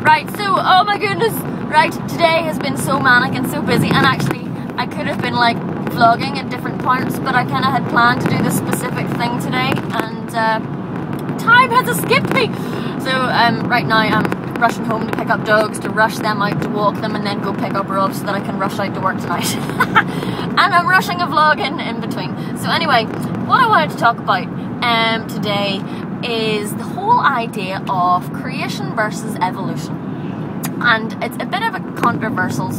Right, so, oh my goodness, right, today has been so manic and so busy, and actually, I could have been like vlogging at different parts, but I kind of had planned to do this specific thing today, and time has escaped me. So right now I'm rushing home to pick up dogs, to rush them out, to walk them, and then go pick up Rob so that I can rush out to work tonight. And I'm rushing a vlog in between. So anyway, what I wanted to talk about today is the whole idea of creation versus evolution. And it's a bit of a controversial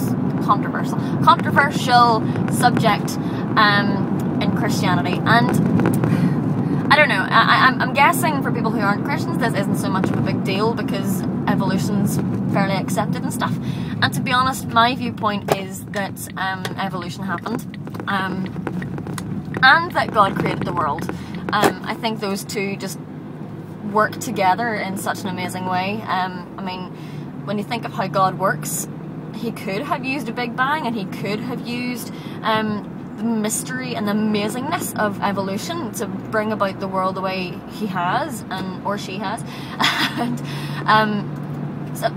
subject in Christianity, and I don't know, I'm guessing for people who aren't Christians this isn't so much of a big deal because evolution's fairly accepted and stuff. And to be honest, my viewpoint is that evolution happened, and that God created the world. I think those two just work together in such an amazing way. I mean, when you think of how God works, he could have used a Big Bang, and he could have used the mystery and the amazingness of evolution to bring about the world the way he has, or she has. And so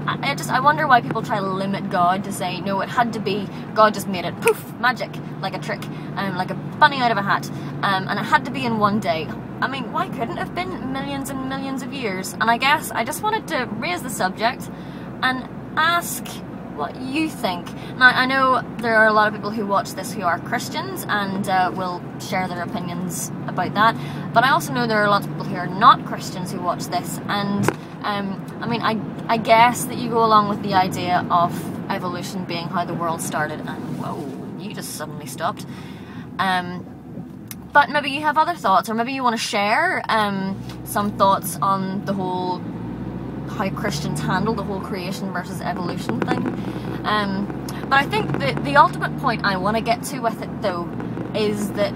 I wonder why people try to limit God to say, no, it had to be, God just made it, poof, magic, like a trick, like a bunny out of a hat, and it had to be in one day. I mean, why couldn't it have been millions and millions of years? And I guess I just wanted to raise the subject and ask what you think. Now, I know there are a lot of people who watch this who are Christians and will share their opinions about that, but I also know there are lots of people who are not Christians who watch this, and I mean, I guess that you go along with the idea of evolution being how the world started, and whoa, you just suddenly stopped. But maybe you have other thoughts, or maybe you want to share some thoughts on the whole, how Christians handle the whole creation versus evolution thing. But I think that the ultimate point I want to get to with it, though, is that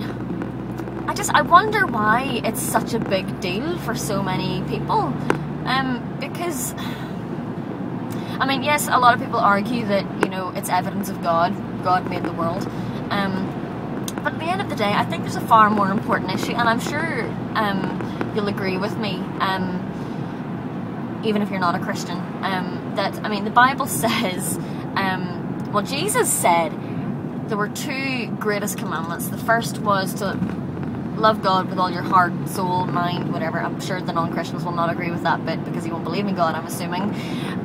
I wonder why it's such a big deal for so many people. Because, I mean, yes, a lot of people argue that, you know, it's evidence of God made the world. But at the end of the day, I think there's a far more important issue, and I'm sure you'll agree with me, even if you're not a Christian, that, I mean, the Bible says, well, Jesus said there were two greatest commandments. The first was to love God with all your heart, soul, mind, whatever. I'm sure the non-Christians will not agree with that bit because you won't believe in God, I'm assuming.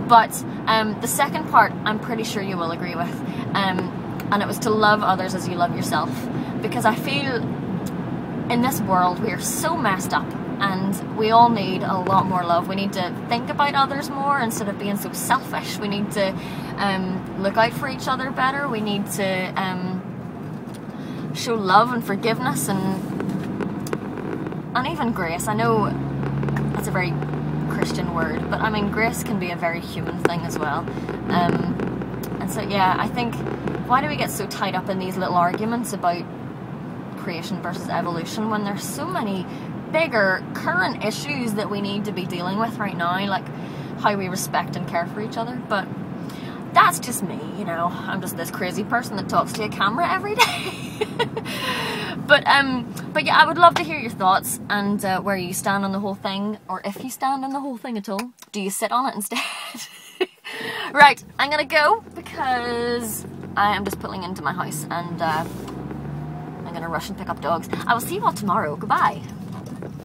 But the second part, I'm pretty sure you will agree with. And it was to love others as you love yourself. Because I feel in this world we are so messed up, and we all need a lot more love. We need to think about others more instead of being so selfish. We need to look out for each other better. We need to show love and forgiveness and even grace. I know that's a very Christian word, but I mean, grace can be a very human thing as well. And so yeah, I think, why do we get so tied up in these little arguments about creation versus evolution when there's so many bigger current issues that we need to be dealing with right now, like how we respect and care for each other? But that's just me, you know, I'm just this crazy person that talks to a camera every day. But yeah, I would love to hear your thoughts and where you stand on the whole thing, or if you stand on the whole thing at all. Do you sit on it instead? Right, I'm gonna go because I am just pulling into my house, and I'm gonna rush and pick up dogs. I will see you all tomorrow. Goodbye.